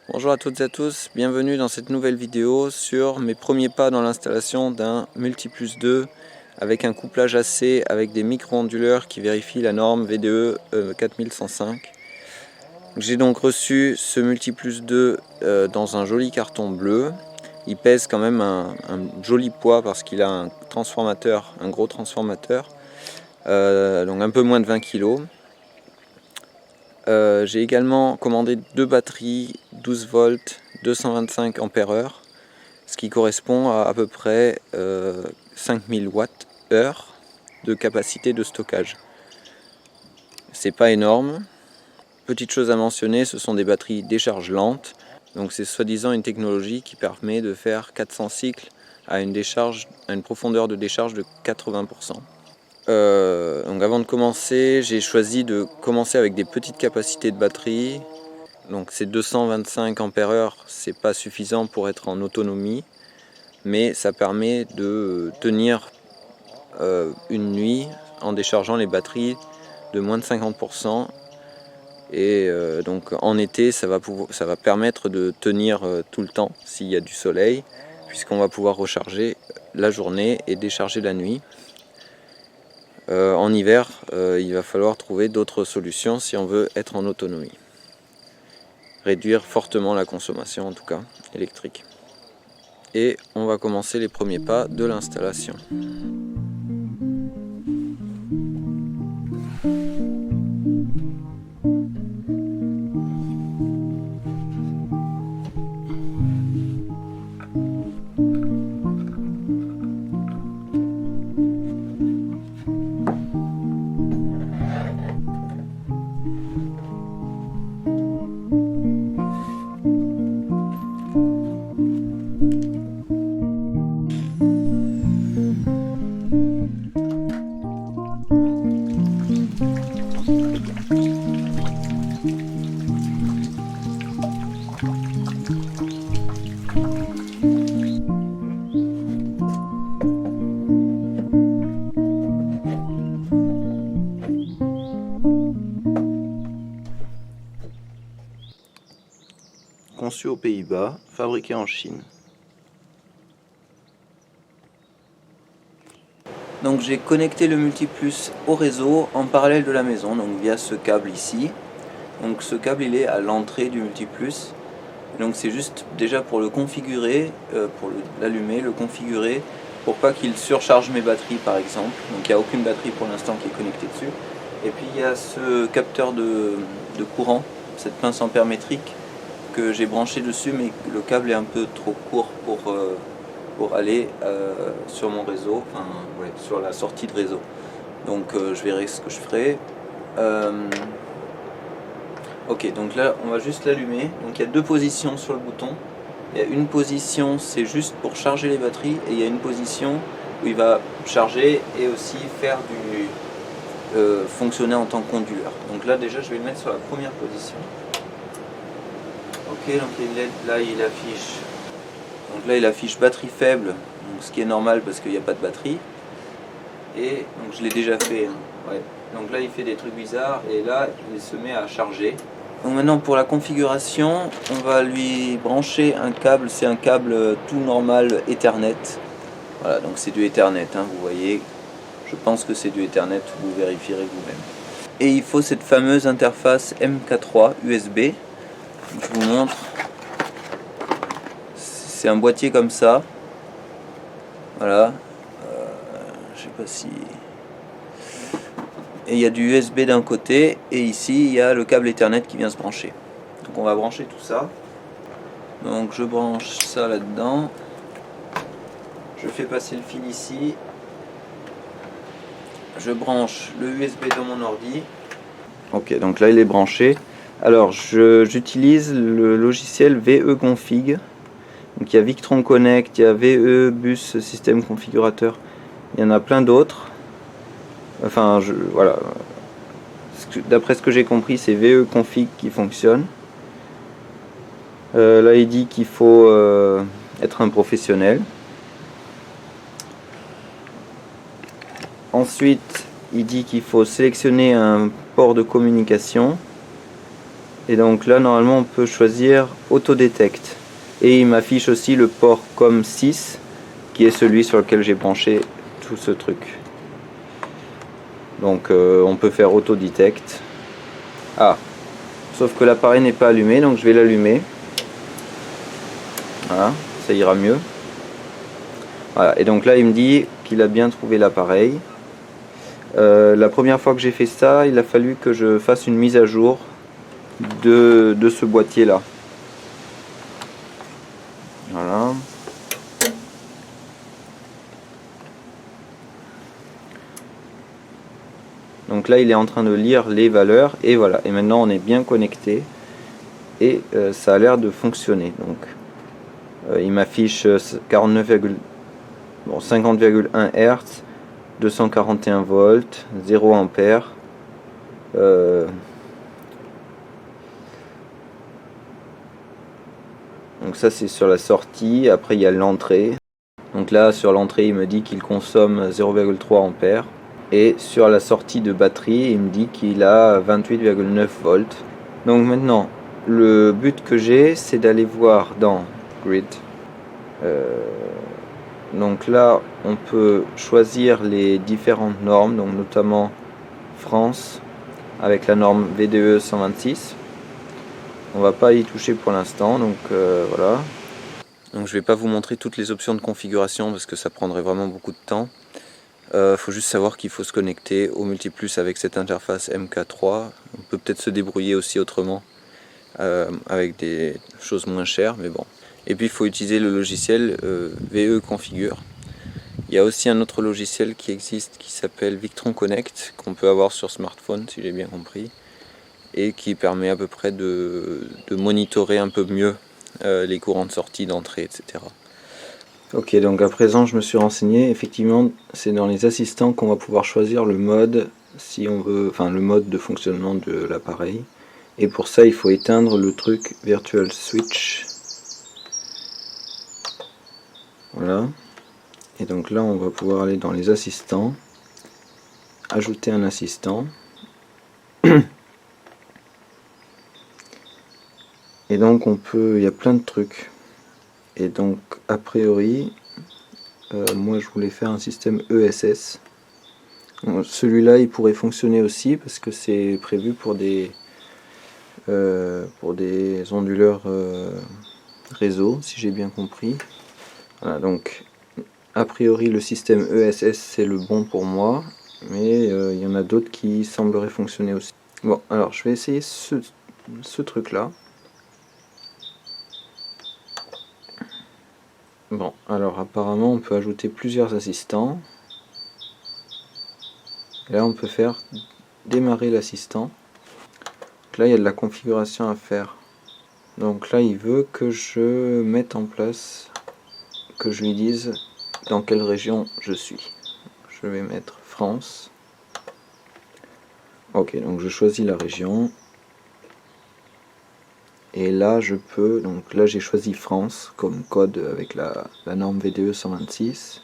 Bonjour à toutes et à tous, bienvenue dans cette nouvelle vidéo sur mes premiers pas dans l'installation d'un Multiplus 2 avec un couplage AC avec des micro-onduleurs qui vérifient la norme VDE 4105. J'ai donc reçu ce Multiplus 2 dans un joli carton bleu. Il pèse quand même un joli poids parce qu'il a un transformateur, un gros transformateur, donc un peu moins de 20 kg. J'ai également commandé deux batteries 12 volts 225 Ah, ce qui correspond à peu près 5000 Wh de capacité de stockage. C'est pas énorme. Petite chose à mentionner, ce sont des batteries décharge lente. Donc c'est soi-disant une technologie qui permet de faire 400 cycles à une profondeur de décharge de 80%. Donc avant de commencer, j'ai choisi de commencer avec des petites capacités de batterie. Donc ces 225 Ah, c'est pas suffisant pour être en autonomie, mais ça permet de tenir une nuit en déchargeant les batteries de moins de 50%. Et donc en été, ça va permettre de tenir tout le temps s'il y a du soleil, puisqu'on va pouvoir recharger la journée et décharger la nuit. En hiver, il va falloir trouver d'autres solutions si on veut être en autonomie. Réduire fortement la consommation, en tout cas électrique. Et on va commencer les premiers pas de l'installation. Conçu aux Pays-Bas, fabriqué en Chine. Donc j'ai connecté le Multiplus au réseau en parallèle de la maison, donc via ce câble ici. Donc ce câble il est à l'entrée du Multiplus. Donc c'est juste déjà pour le configurer, pour l'allumer, le configurer, pour pas qu'il surcharge mes batteries par exemple. Donc il n'y a aucune batterie pour l'instant qui est connectée dessus. Et puis il y a ce capteur de courant, cette pince ampère métrique que j'ai branché dessus, mais le câble est un peu trop court pour aller sur mon réseau, enfin ouais, sur la sortie de réseau. Donc je verrai ce que je ferai. Ok, donc là on va juste l'allumer. Donc il y a deux positions sur le bouton. Il y a une position, c'est juste pour charger les batteries, et il y a une position où il va charger et aussi faire fonctionner en tant qu'onduleur. Donc là déjà je vais le mettre sur la première position. Ok, donc là il affiche. Donc là il affiche batterie faible, donc ce qui est normal parce qu'il n'y a pas de batterie. Et donc je l'ai déjà fait. Hein. Ouais. Donc là il fait des trucs bizarres et là il se met à charger. Donc maintenant pour la configuration, on va lui brancher un câble, c'est un câble tout normal Ethernet. Voilà, donc c'est du Ethernet, hein, vous voyez. Je pense que c'est du Ethernet, vous vérifierez vous-même. Et il faut cette fameuse interface MK3 USB. Je vous montre. C'est un boîtier comme ça. Voilà. Je sais pas si... Et il y a du USB d'un côté, et ici il y a le câble Ethernet qui vient se brancher. Donc on va brancher tout ça. Donc je branche ça là-dedans. Je fais passer le fil ici. Je branche le USB dans mon ordi. Ok, donc là il est branché. Alors j'utilise le logiciel VE-config. Donc il y a Victron Connect, il y a VE Bus Système Configurateur. Il y en a plein d'autres. Enfin, voilà. D'après ce que j'ai compris, c'est VE-config qui fonctionne. Là, il dit qu'il faut être un professionnel. Ensuite, il dit qu'il faut sélectionner un port de communication. Et donc là normalement on peut choisir Autodetect. Et il m'affiche aussi le port COM6 qui est celui sur lequel j'ai branché tout ce truc. Donc on peut faire Autodetect. Ah, sauf que l'appareil n'est pas allumé, donc je vais l'allumer. Voilà, ça ira mieux. Voilà, et donc là il me dit qu'il a bien trouvé l'appareil. La première fois que j'ai fait ça, il a fallu que je fasse une mise à jour de ce boîtier là. Voilà. Donc là il est en train de lire les valeurs et voilà, et maintenant on est bien connecté et ça a l'air de fonctionner. Donc il m'affiche 50,1 Hz, 241 volts, 0 ampères. Donc ça c'est sur la sortie, après il y a l'entrée. Donc là sur l'entrée il me dit qu'il consomme 0,3 ampères. Et sur la sortie de batterie il me dit qu'il a 28,9 volts. Donc maintenant le but que j'ai c'est d'aller voir dans Grid. Donc là on peut choisir les différentes normes, donc notamment France avec la norme VDE 126. On va pas y toucher pour l'instant, donc voilà. Donc je vais pas vous montrer toutes les options de configuration parce que ça prendrait vraiment beaucoup de temps. Faut juste savoir qu'il faut se connecter au Multiplus avec cette interface MK3. On peut peut-être se débrouiller aussi autrement avec des choses moins chères, mais bon. Et puis il faut utiliser le logiciel VE Configure. Il y a aussi un autre logiciel qui existe qui s'appelle Victron Connect, qu'on peut avoir sur smartphone si j'ai bien compris, et qui permet à peu près de monitorer un peu mieux les courants de sortie, d'entrée, etc. Ok, donc à présent je me suis renseigné, effectivement c'est dans les assistants qu'on va pouvoir choisir le mode, si on veut, enfin le mode de fonctionnement de l'appareil. Et pour ça il faut éteindre le truc Virtual Switch. Voilà. Et donc là on va pouvoir aller dans les assistants, ajouter un assistant. Et donc on peut, il y a plein de trucs. Et donc a priori, moi je voulais faire un système ESS. Celui-là il pourrait fonctionner aussi parce que c'est prévu pour des onduleurs réseau, si j'ai bien compris. Voilà, donc a priori le système ESS c'est le bon pour moi, mais il y en a d'autres qui sembleraient fonctionner aussi. Bon, alors je vais essayer ce truc là. Bon, alors apparemment on peut ajouter plusieurs assistants. Et là on peut faire démarrer l'assistant. Là il y a de la configuration à faire. Donc là il veut que je mette en place, que je lui dise dans quelle région je suis. Je vais mettre France. Ok, donc je choisis la région. Et là je peux, donc là j'ai choisi France comme code avec la norme VDE 126.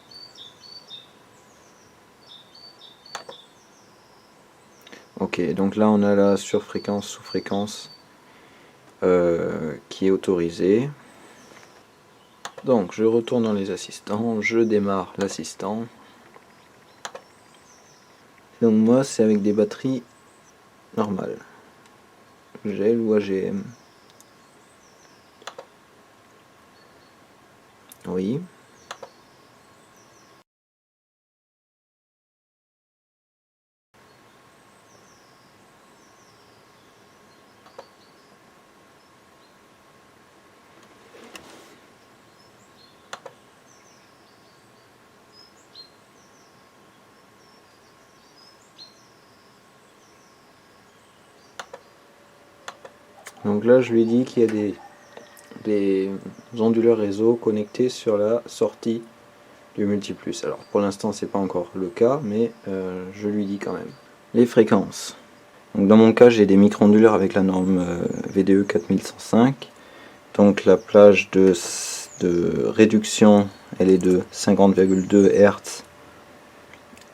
Ok, donc là on a la surfréquence, sous-fréquence qui est autorisée. Donc je retourne dans les assistants, je démarre l'assistant. Donc moi c'est avec des batteries normales, gel ou AGM. Oui. Donc là je lui ai dit qu'il y a des onduleurs réseau connectés sur la sortie du Multiplus. Alors pour l'instant c'est pas encore le cas, mais je lui dis quand même. Les fréquences. Donc dans mon cas j'ai des micro-onduleurs avec la norme VDE 4105. Donc la plage de réduction elle est de 50,2 Hz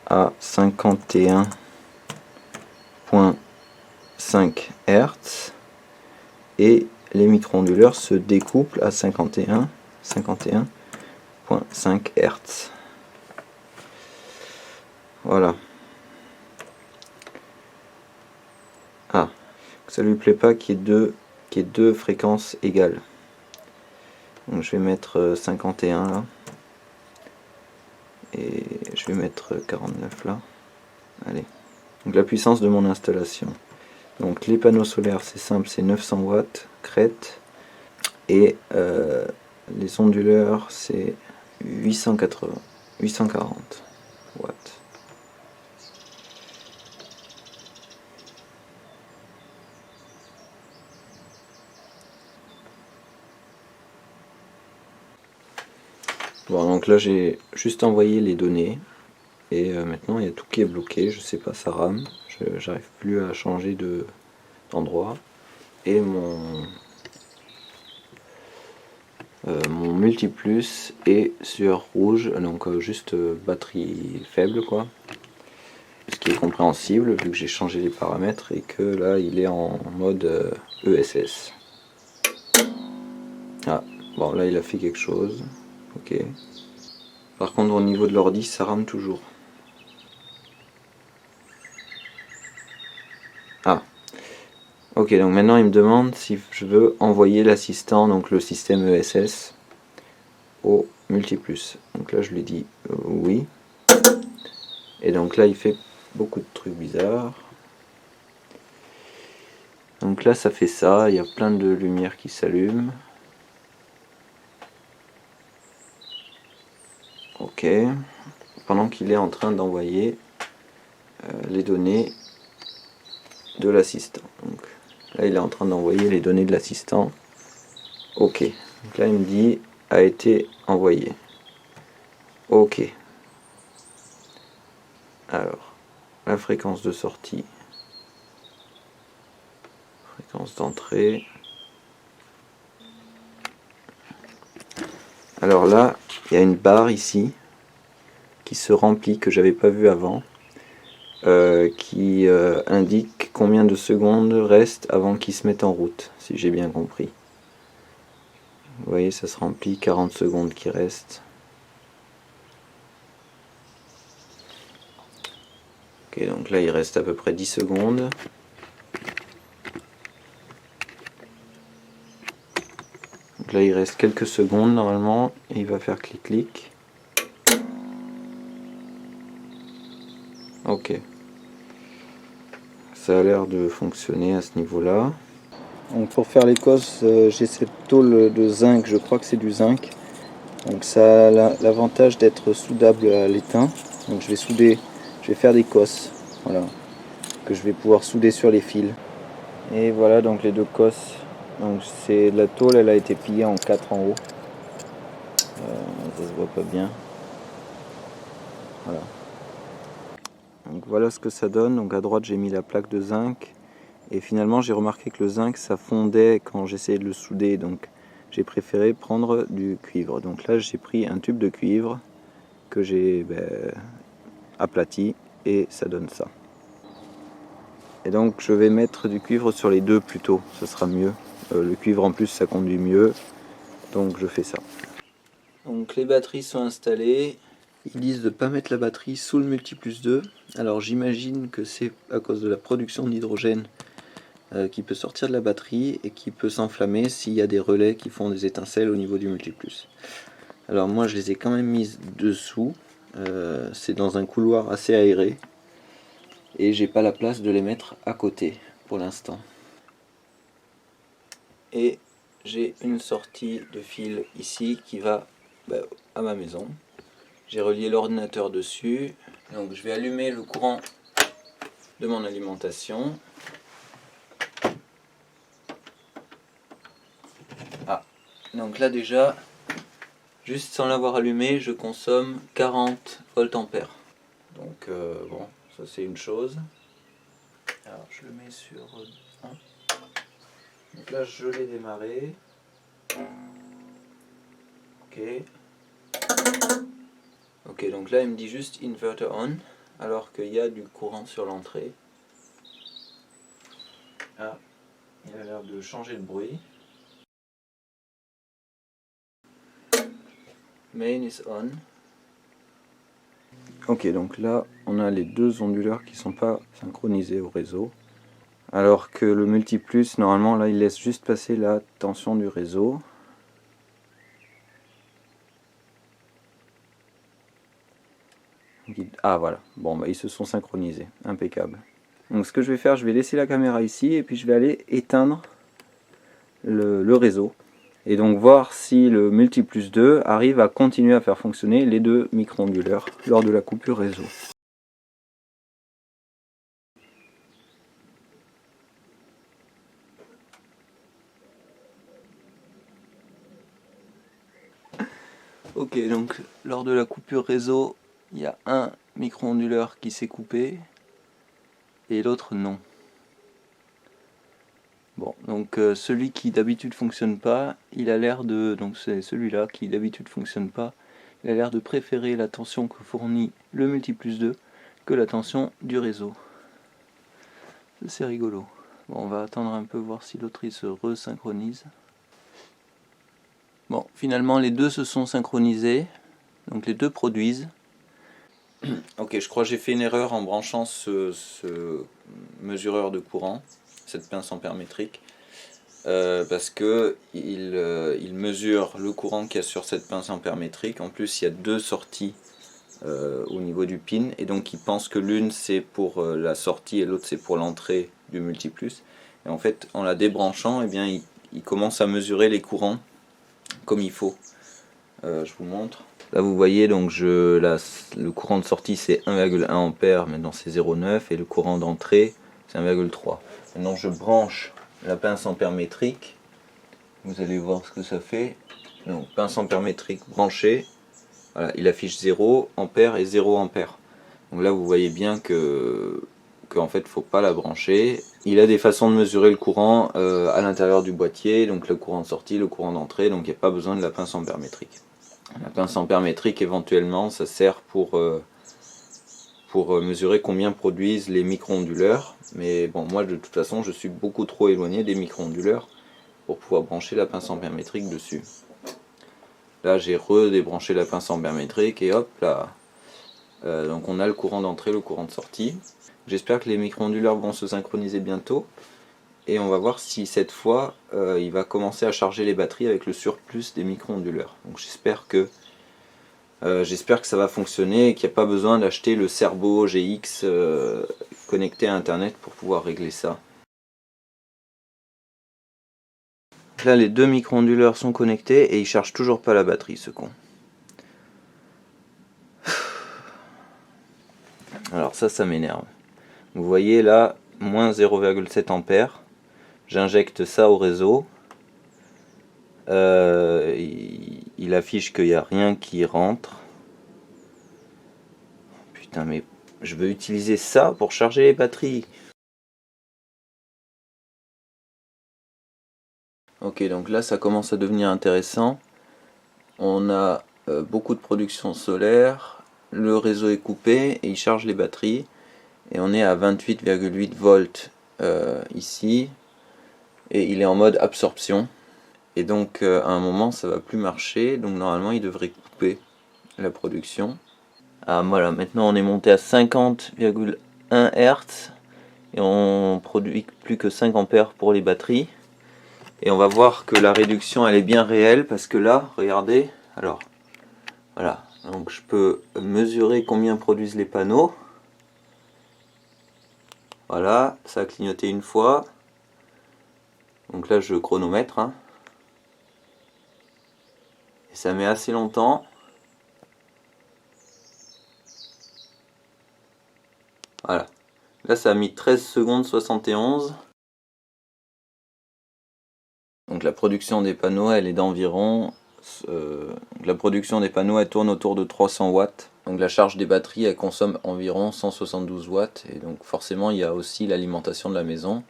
à 51,5 Hz. et les micro-onduleurs se découplent à 51,5 Hz. Voilà. Ah, ça lui plaît pas qu'il y ait deux fréquences égales. Donc je vais mettre 51 là. Et je vais mettre 49 là. Allez. Donc la puissance de mon installation. Donc les panneaux solaires, c'est simple, c'est 900 watts, crête. Et les onduleurs, c'est 840 watts. Bon, donc là j'ai juste envoyé les données et maintenant il y a tout qui est bloqué, je sais pas, ça rame, j'arrive plus à changer d'endroit et mon multiplus est sur rouge, donc juste batterie faible quoi, ce qui est compréhensible vu que j'ai changé les paramètres et que là il est en mode ESS. Ah, bon là il a fait quelque chose, ok. Par contre au niveau de l'ordi ça rame toujours. Ah, ok, donc maintenant il me demande si je veux envoyer l'assistant, donc le système ESS, au multiplus. Donc là je lui dis oui. Et donc là il fait beaucoup de trucs bizarres. Donc là ça fait ça, il y a plein de lumières qui s'allument. Ok. Pendant qu'il est en train d'envoyer les données de l'assistant. Donc là il est en train d'envoyer les données de l'assistant. Ok. Donc là il me dit a été envoyé. Ok. Alors, la fréquence de sortie, fréquence d'entrée. Alors là, il y a une barre ici qui se remplit que j'avais pas vu avant, qui indique combien de secondes restent avant qu'il se mette en route, si j'ai bien compris. Vous voyez, ça se remplit, 40 secondes qui restent. Ok, donc là il reste à peu près 10 secondes. Donc là il reste quelques secondes normalement, et il va faire clic-clic. Ok. Ça a l'air de fonctionner à ce niveau-là. Donc pour faire l'Écosse, j'ai cette tôle de zinc, je crois que c'est du zinc. Donc ça a l'avantage d'être soudable à l'étain. Donc je vais faire des cosses, voilà, que je vais pouvoir souder sur les fils. Et voilà donc les deux cosses. Donc c'est la tôle, elle a été pliée en 4 en haut. Ça se voit pas bien. Voilà. Donc voilà ce que ça donne. Donc à droite j'ai mis la plaque de zinc. Et finalement j'ai remarqué que le zinc ça fondait quand j'essayais de le souder, donc j'ai préféré prendre du cuivre. Donc là j'ai pris un tube de cuivre que j'ai aplati et ça donne ça. Et donc je vais mettre du cuivre sur les deux plutôt, ça sera mieux. Le cuivre en plus ça conduit mieux, donc je fais ça. Donc les batteries sont installées. Ils disent de ne pas mettre la batterie sous le multiplus 2. Alors j'imagine que c'est à cause de la production d'hydrogène qui peut sortir de la batterie et qui peut s'enflammer s'il y a des relais qui font des étincelles au niveau du multiplus. Alors moi je les ai quand même mises dessous, c'est dans un couloir assez aéré et j'ai pas la place de les mettre à côté pour l'instant. Et j'ai une sortie de fil ici qui va à ma maison. J'ai relié l'ordinateur dessus, donc je vais allumer le courant de mon alimentation. Donc là déjà, juste sans l'avoir allumé, je consomme 40 voltampères. Donc bon, ça c'est une chose. Alors je le mets sur 1. Donc là je l'ai démarré. Ok. Ok, donc là il me dit juste inverter on, alors qu'il y a du courant sur l'entrée. Ah, Il a l'air de changer de bruit. Main is on. Ok, donc là on a les deux onduleurs qui sont pas synchronisés au réseau. Alors que le multiplus, normalement là il laisse juste passer la tension du réseau. Ah voilà, bon bah ils se sont synchronisés, impeccable. Donc ce que je vais faire, je vais laisser la caméra ici et puis je vais aller éteindre le réseau. Et donc voir si le multiplus 2 arrive à continuer à faire fonctionner les deux micro-onduleurs lors de la coupure réseau. Ok, donc lors de la coupure réseau, il y a un micro-onduleur qui s'est coupé et l'autre non. Bon, donc celui qui d'habitude fonctionne pas, il a l'air de, donc c'est celui-là qui d'habitude fonctionne pas, il a l'air de préférer la tension que fournit le multiplus 2 que la tension du réseau. C'est rigolo. Bon, on va attendre un peu voir si l'autre il se resynchronise. Bon, finalement les deux se sont synchronisés, donc les deux produisent. Ok, je crois que j'ai fait une erreur en branchant ce mesureur de courant, cette pince ampère métrique, parce que il mesure le courant qu'il y a sur cette pince ampère métrique. En plus, il y a deux sorties au niveau du pin, et donc il pense que l'une c'est pour la sortie et l'autre c'est pour l'entrée du multiplus. Et en fait, en la débranchant, eh bien, il commence à mesurer les courants comme il faut. Je vous montre. Là vous voyez, donc le courant de sortie c'est 1,1 A, maintenant c'est 0,9, et le courant d'entrée c'est 1,3. Maintenant je branche la pince ampère métrique, vous allez voir ce que ça fait. Donc pince ampère métrique branchée, voilà, il affiche 0 ampère et 0 ampère. Donc là vous voyez bien que en fait faut pas la brancher. Il a des façons de mesurer le courant à l'intérieur du boîtier, donc le courant de sortie, le courant d'entrée, donc il n'y a pas besoin de la pince ampère métrique. La pince ampère métrique éventuellement ça sert pour mesurer combien produisent les micro-onduleurs, mais bon, moi de toute façon je suis beaucoup trop éloigné des micro-onduleurs pour pouvoir brancher la pince ampère métrique dessus. Là j'ai redébranché la pince ampère métrique et hop là, donc on a le courant d'entrée, le courant de sortie. J'espère que les micro-onduleurs vont se synchroniser bientôt, et on va voir si cette fois il va commencer à charger les batteries avec le surplus des micro-onduleurs. Donc j'espère que ça va fonctionner et qu'il n'y a pas besoin d'acheter le Cerbo GX connecté à internet pour pouvoir régler ça. Là les deux micro-onduleurs sont connectés et ils chargent toujours pas la batterie, ce con. Alors ça m'énerve. Vous voyez là, moins 0,7 ampères. J'injecte ça au réseau. Il affiche qu'il n'y a rien qui rentre. Putain, mais je veux utiliser ça pour charger les batteries. Ok, donc là ça commence à devenir intéressant. On a beaucoup de production solaire, le réseau est coupé et il charge les batteries. Et on est à 28,8 volts ici. Et il est en mode absorption. Et donc à un moment ça va plus marcher. Donc normalement il devrait couper la production. Ah voilà, maintenant on est monté à 50,1 Hz. Et on produit plus que 5 ampères pour les batteries. Et on va voir que la réduction elle est bien réelle, parce que là, regardez, alors voilà, donc je peux mesurer combien produisent les panneaux. Voilà, ça a clignoté une fois. Donc là je chronomètre, hein. Et ça met assez longtemps. Voilà, là ça a mis 13 secondes 71. Donc la production des panneaux elle est d'environ la production des panneaux elle tourne autour de 300 watts. Donc la charge des batteries elle consomme environ 172 watts, et donc forcément il y a aussi l'alimentation de la maison.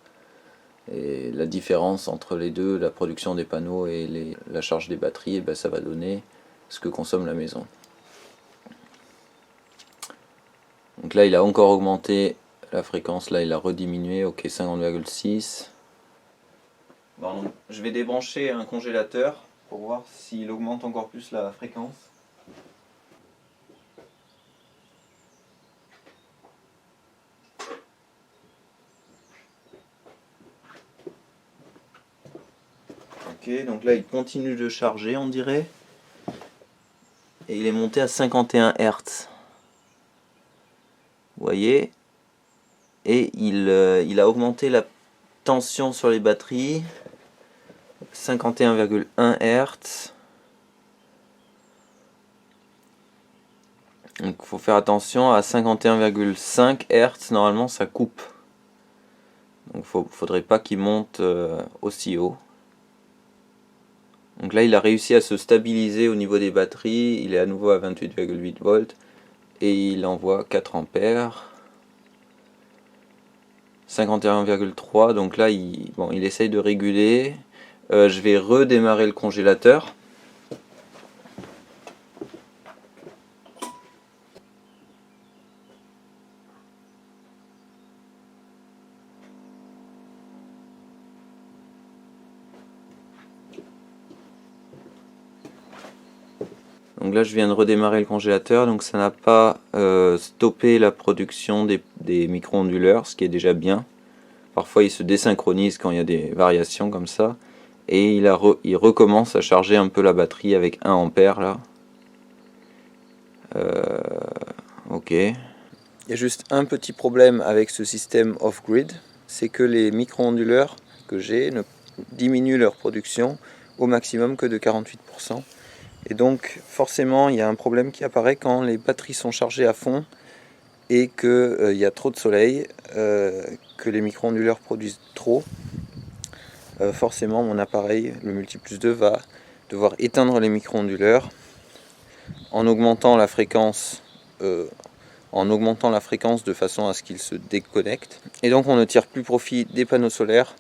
Et la différence entre les deux, la production des panneaux et la charge des batteries, et ben ça va donner ce que consomme la maison. Donc là il a encore augmenté la fréquence, là il a rediminué, ok, 50,6. Bon, donc, je vais débrancher un congélateur pour voir s'il augmente encore plus la fréquence. Ok, donc là il continue de charger, on dirait. Et il est monté à 51 Hz. Vous voyez? Et il a augmenté la tension sur les batteries. 51,1 Hz. Donc il faut faire attention à 51,5 Hz, normalement ça coupe. Donc faudrait pas qu'il monte aussi haut. Donc là il a réussi à se stabiliser au niveau des batteries, il est à nouveau à 28,8 volts et il envoie 4 ampères. 51,3, donc là il essaye de réguler. Je vais redémarrer le congélateur. Donc là je viens de redémarrer le congélateur, donc ça n'a pas stoppé la production des micro-onduleurs, ce qui est déjà bien. Parfois il se désynchronise quand il y a des variations comme ça. Et il recommence à charger un peu la batterie avec 1 ampère là. Ok. Il y a juste un petit problème avec ce système off-grid, c'est que les micro-onduleurs que j'ai diminuent leur production au maximum que de 48%. Et donc forcément il y a un problème qui apparaît quand les batteries sont chargées à fond et qu'il y a trop de soleil, que les micro-onduleurs produisent trop. Forcément mon appareil, le Multiplus 2, va devoir éteindre les micro-onduleurs en augmentant la fréquence de façon à ce qu'ils se déconnectent. Et donc on ne tire plus profit des panneaux solaires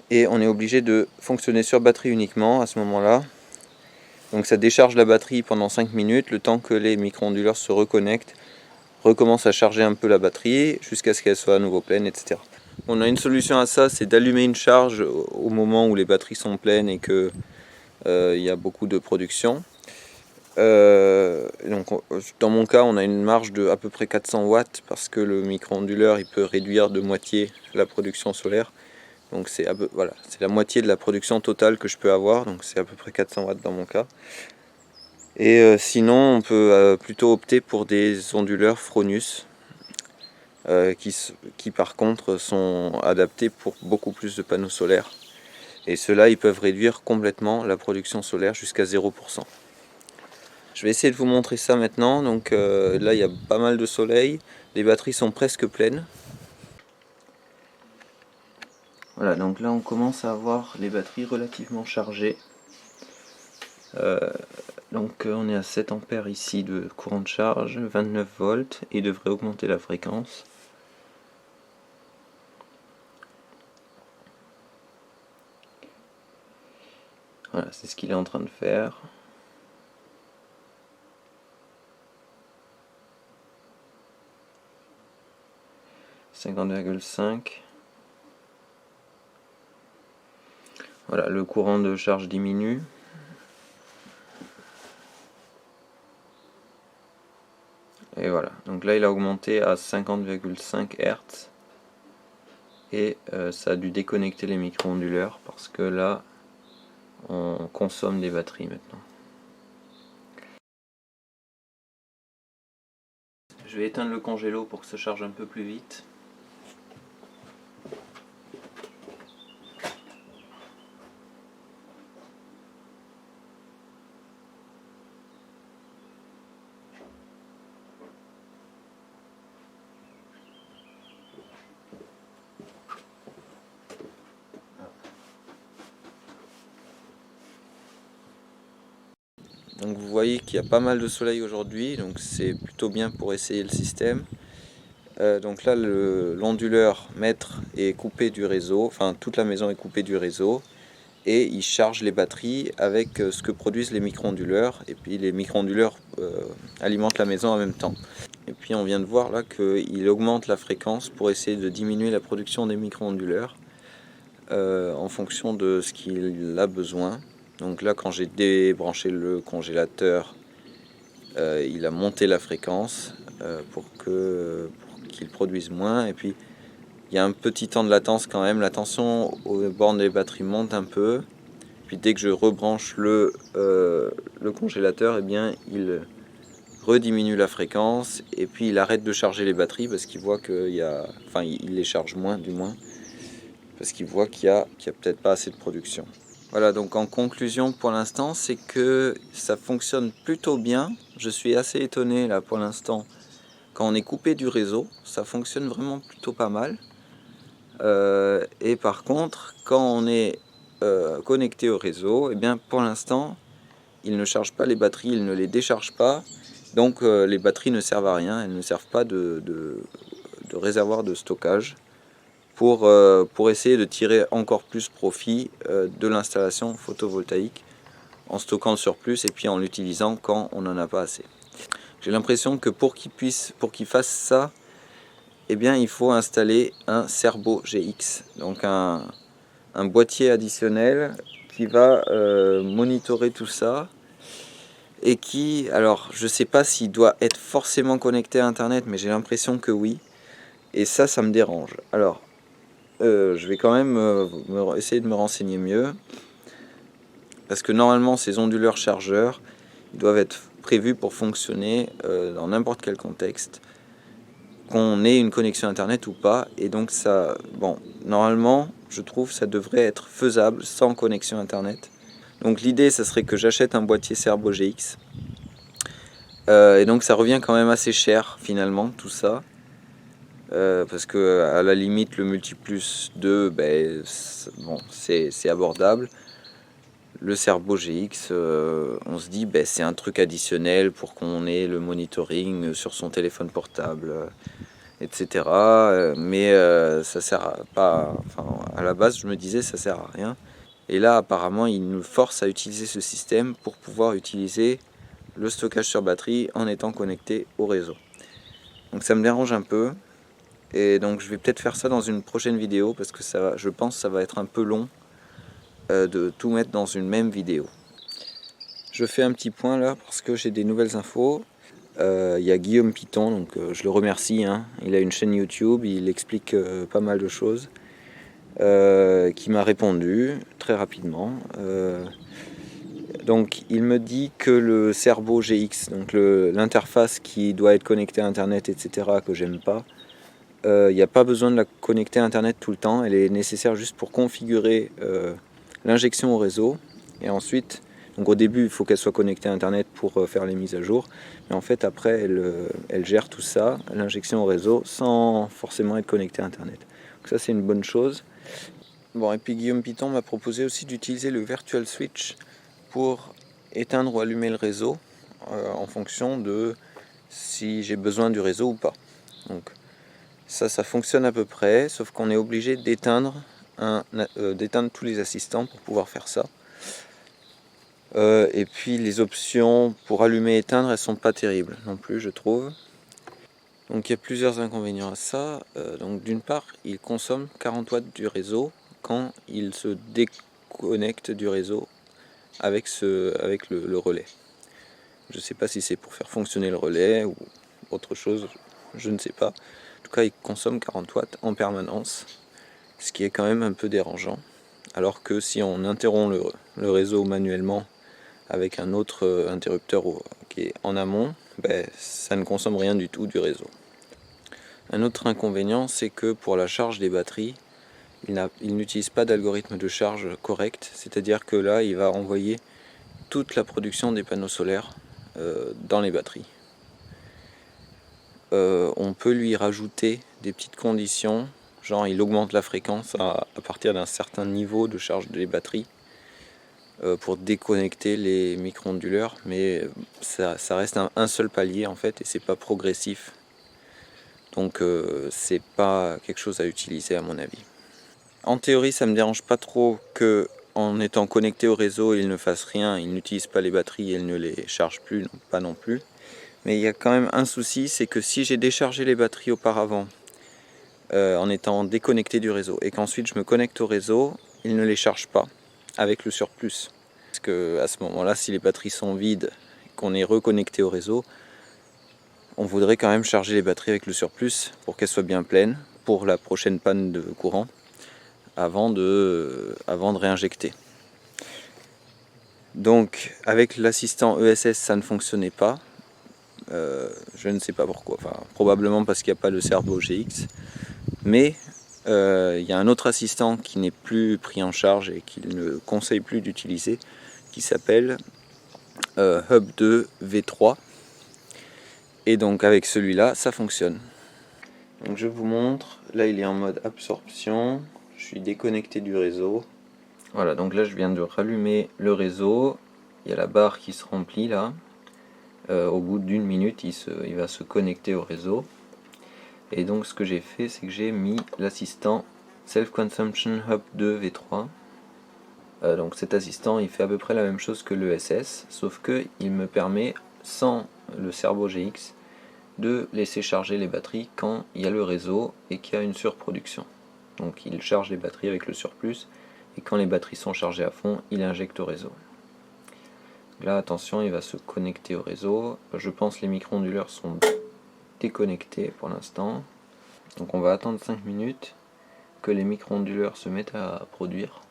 et on est obligé de fonctionner sur batterie uniquement à ce moment-là. Donc ça décharge la batterie pendant 5 minutes, le temps que les micro-onduleurs se reconnectent, recommencent à charger un peu la batterie jusqu'à ce qu'elle soit à nouveau pleine, etc. On a une solution à ça, c'est d'allumer une charge au moment où les batteries sont pleines et qu'il y a beaucoup de production. Donc, dans mon cas, on a une marge de à peu près 400 watts parce que le micro-onduleur il peut réduire de moitié la production solaire. Donc c'est voilà, la moitié de la production totale que je peux avoir, donc c'est à peu près 400 watts dans mon cas. Et sinon, on peut plutôt opter pour des onduleurs Fronius qui par contre sont adaptés pour beaucoup plus de panneaux solaires. Et ceux-là, ils peuvent réduire complètement la production solaire jusqu'à 0%. Je vais essayer de vous montrer ça maintenant. Donc là, il y a pas mal de soleil. Les batteries sont presque pleines. Voilà, donc là, on commence à avoir les batteries relativement chargées. Donc on est à 7 ampères ici de courant de charge, 29 volts, et il devrait augmenter la fréquence. Voilà, c'est ce qu'il est en train de faire. « 50,5 ». Voilà, le courant de charge diminue. Et voilà, donc là il a augmenté à 50,5 Hz. Et ça a dû déconnecter les micro-onduleurs parce que là on consomme des batteries maintenant. Je vais éteindre le congélo pour que ça charge un peu plus vite. Donc vous voyez qu'il y a pas mal de soleil aujourd'hui, donc c'est plutôt bien pour essayer le système. Donc là l'onduleur maître est coupé du réseau, enfin toute la maison est coupée du réseau, et il charge les batteries avec ce que produisent les micro-onduleurs, et puis les micro-onduleurs alimentent la maison en même temps. Et puis on vient de voir là qu'il augmente la fréquence pour essayer de diminuer la production des micro-onduleurs. en fonction de ce qu'il a besoin. Donc là, quand j'ai débranché le congélateur, il a monté la fréquence pour qu'il produise moins. Et puis il y a un petit temps de latence quand même. La tension aux bornes des batteries monte un peu. Puis dès que je rebranche le congélateur, eh bien il rediminue la fréquence et puis il arrête de charger les batteries parce qu'il voit qu'il y a, enfin il les charge moins du moins, parce qu'il voit qu'il y a peut-être pas assez de production. Voilà, donc en conclusion pour l'instant, c'est que ça fonctionne plutôt bien. Je suis assez étonné là pour l'instant. Quand on est coupé du réseau, ça fonctionne vraiment plutôt pas mal. Et par contre, quand on est connecté au réseau, et bien pour l'instant, il ne charge pas les batteries, il ne les décharge pas. Donc les batteries ne servent à rien, elles ne servent pas de réservoir de stockage pour essayer de tirer encore plus profit de l'installation photovoltaïque en stockant le surplus et puis en l'utilisant quand on n'en a pas assez. J'ai l'impression que pour qu'il fasse ça, eh bien, il faut installer un Cerbo GX, donc un boîtier additionnel qui va monitorer tout ça et qui, alors je sais pas s'il doit être forcément connecté à internet, mais j'ai l'impression que oui, et ça me dérange. Alors je vais quand même essayer de me renseigner mieux, parce que normalement ces onduleurs chargeurs ils doivent être prévus pour fonctionner dans n'importe quel contexte, qu'on ait une connexion internet ou pas, et donc ça, bon, normalement je trouve ça devrait être faisable sans connexion internet. Donc l'idée ça serait que j'achète un boîtier Cerbo GX, et donc ça revient quand même assez cher finalement tout ça, parce que à la limite le multiplus 2, ben, bon, c'est abordable. Le Cerbo GX, on se dit ben, c'est un truc additionnel pour qu'on ait le monitoring sur son téléphone portable, etc. Mais ça sert pas, enfin, à la base je me disais ça sert à rien. Et là apparemment il nous force à utiliser ce système pour pouvoir utiliser le stockage sur batterie en étant connecté au réseau. Donc ça me dérange un peu. Et donc je vais peut-être faire ça dans une prochaine vidéo, parce que ça, je pense que ça va être un peu long de tout mettre dans une même vidéo. Je fais un petit point là parce que j'ai des nouvelles infos. Il y a Guillaume Piton, donc je le remercie, hein. Il a une chaîne YouTube, il explique pas mal de choses, qui m'a répondu très rapidement. Donc il me dit que le Cerbo GX, donc l'interface qui doit être connectée à internet, etc., que j'aime pas, il n'y a pas besoin de la connecter à internet tout le temps, elle est nécessaire juste pour configurer l'injection au réseau, et ensuite, donc au début il faut qu'elle soit connectée à internet pour faire les mises à jour, mais en fait après elle gère tout ça, l'injection au réseau, sans forcément être connectée à internet. Donc ça c'est une bonne chose. Bon, et puis Guillaume Piton m'a proposé aussi d'utiliser le Virtual Switch pour éteindre ou allumer le réseau en fonction de si j'ai besoin du réseau ou pas. Donc ça fonctionne à peu près, sauf qu'on est obligé d'éteindre tous les assistants pour pouvoir faire ça. Et puis les options pour allumer et éteindre, elles sont pas terribles non plus, je trouve. Donc il y a plusieurs inconvénients à ça. Donc d'une part, il consomme 40 watts du réseau quand il se déconnecte du réseau avec le relais. Je ne sais pas si c'est pour faire fonctionner le relais ou autre chose, je ne sais pas. En tout cas, il consomme 40 watts en permanence, ce qui est quand même un peu dérangeant. Alors que si on interrompt le réseau manuellement avec un autre interrupteur qui est en amont, ben, ça ne consomme rien du tout du réseau. Un autre inconvénient, c'est que pour la charge des batteries, il n'utilise pas d'algorithme de charge correct, c'est-à-dire que là, il va envoyer toute la production des panneaux solaires dans les batteries. On peut lui rajouter des petites conditions, genre il augmente la fréquence à partir d'un certain niveau de charge des batteries pour déconnecter les micro-onduleurs, mais ça reste un seul palier en fait, et c'est pas progressif. Donc c'est pas quelque chose à utiliser à mon avis. En théorie, ça me dérange pas trop que en étant connecté au réseau, il ne fasse rien, il n'utilise pas les batteries, il ne les charge plus, pas non plus. Mais il y a quand même un souci, c'est que si j'ai déchargé les batteries auparavant en étant déconnecté du réseau. Et qu'ensuite je me connecte au réseau, il ne les charge pas avec le surplus. Parce que à ce moment-là, si les batteries sont vides, qu'on est reconnecté au réseau, on voudrait quand même charger les batteries avec le surplus pour qu'elles soient bien pleines pour la prochaine panne de courant avant de réinjecter. Donc avec l'assistant ESS ça ne fonctionnait pas, je ne sais pas pourquoi, probablement parce qu'il n'y a pas le Cerbo GX, mais il y a un autre assistant qui n'est plus pris en charge et qu'il ne conseille plus d'utiliser, qui s'appelle Hub 2 V3, et donc avec celui-là ça fonctionne. Donc je vous montre, là il est en mode absorption, je suis déconnecté du réseau. Voilà, donc là je viens de rallumer le réseau, il y a la barre qui se remplit là, au bout d'une minute il va se connecter au réseau. Et donc ce que j'ai fait, c'est que j'ai mis l'assistant Self Consumption Hub 2 V3. Donc cet assistant il fait à peu près la même chose que l'ESS, sauf que il me permet, sans le Cerbo GX, de laisser charger les batteries quand il y a le réseau et qu'il y a une surproduction. Donc il charge les batteries avec le surplus, et quand les batteries sont chargées à fond, il injecte au réseau. Là attention, il va se connecter au réseau. Je pense que les micro-onduleurs sont déconnectés pour l'instant. Donc on va attendre 5 minutes que les micro-onduleurs se mettent à produire.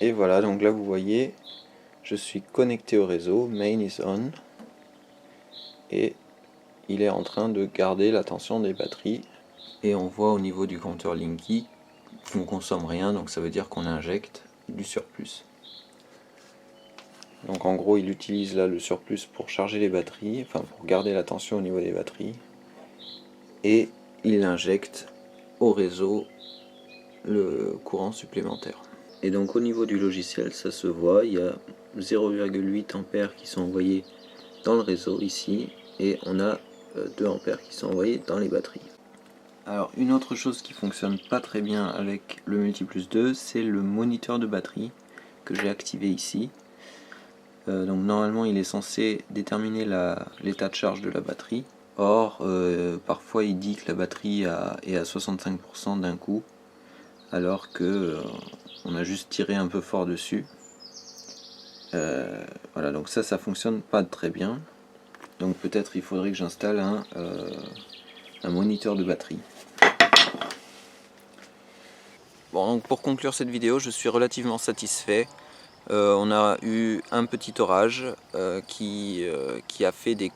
Et voilà, donc là vous voyez, je suis connecté au réseau, main is on, et il est en train de garder la tension des batteries. Et on voit au niveau du compteur Linky qu'on ne consomme rien, donc ça veut dire qu'on injecte du surplus. Donc en gros il utilise là le surplus pour charger les batteries, enfin pour garder la tension au niveau des batteries, et il injecte au réseau le courant supplémentaire. Et donc au niveau du logiciel ça se voit, il y a 0,8 ampères qui sont envoyés dans le réseau ici, et on a 2 ampères qui sont envoyés dans les batteries. Alors une autre chose qui fonctionne pas très bien avec le Multiplus 2, c'est le moniteur de batterie que j'ai activé ici. Donc normalement il est censé déterminer l'état de charge de la batterie. Or parfois il dit que la batterie est à 65% d'un coup, alors que on a juste tiré un peu fort dessus. Voilà, donc ça fonctionne pas très bien. Donc peut-être il faudrait que j'installe un moniteur de batterie. Bon, donc pour conclure cette vidéo, je suis relativement satisfait. On a eu un petit orage qui a fait des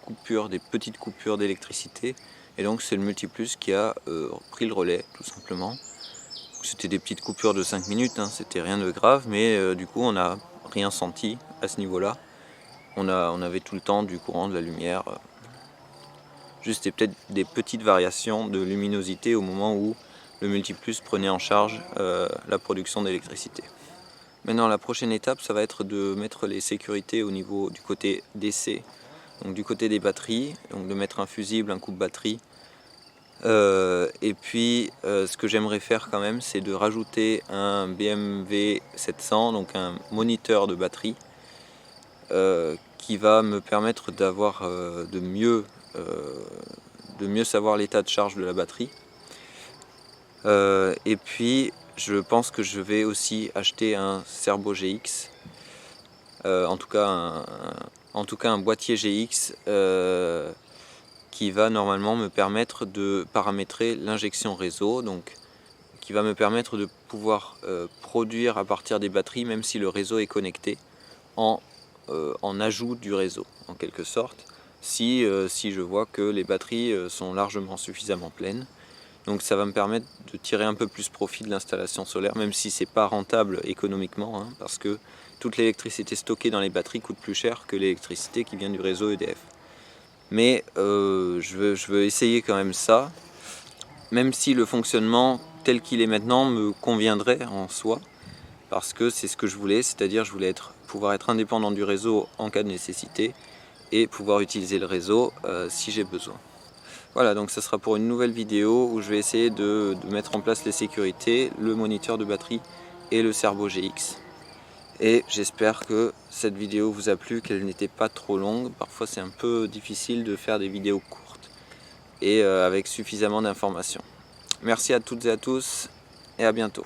petites coupures d'électricité, et donc c'est le Multiplus qui a pris le relais tout simplement. C'était des petites coupures de 5 minutes, hein, c'était rien de grave, mais du coup on n'a rien senti à ce niveau là. On avait tout le temps du courant, de la lumière, juste peut-être des petites variations de luminosité au moment où le Multiplus prenait en charge la production d'électricité. Maintenant la prochaine étape ça va être de mettre les sécurités au niveau du côté DC, donc du côté des batteries, donc de mettre un fusible, un coupe-batterie, et puis ce que j'aimerais faire quand même c'est de rajouter un BMW 700, donc un moniteur de batterie qui va me permettre d'avoir de mieux savoir l'état de charge de la batterie. Et puis je pense que je vais aussi acheter un Cerbo GX, en tout cas un boîtier GX qui va normalement me permettre de paramétrer l'injection réseau, donc qui va me permettre de pouvoir produire à partir des batteries même si le réseau est connecté, en ajout du réseau en quelque sorte, si je vois que les batteries sont largement suffisamment pleines. Donc ça va me permettre de tirer un peu plus profit de l'installation solaire, même si c'est pas rentable économiquement, hein, parce que toute l'électricité stockée dans les batteries coûte plus cher que l'électricité qui vient du réseau EDF. Mais je veux essayer quand même ça, même si le fonctionnement tel qu'il est maintenant me conviendrait en soi, parce que c'est ce que je voulais, c'est-à-dire je voulais pouvoir être indépendant du réseau en cas de nécessité et pouvoir utiliser le réseau si j'ai besoin. Voilà, donc ce sera pour une nouvelle vidéo où je vais essayer de mettre en place les sécurités, le moniteur de batterie et le Cerbo GX. Et j'espère que cette vidéo vous a plu, qu'elle n'était pas trop longue. Parfois c'est un peu difficile de faire des vidéos courtes et avec suffisamment d'informations. Merci à toutes et à tous et à bientôt.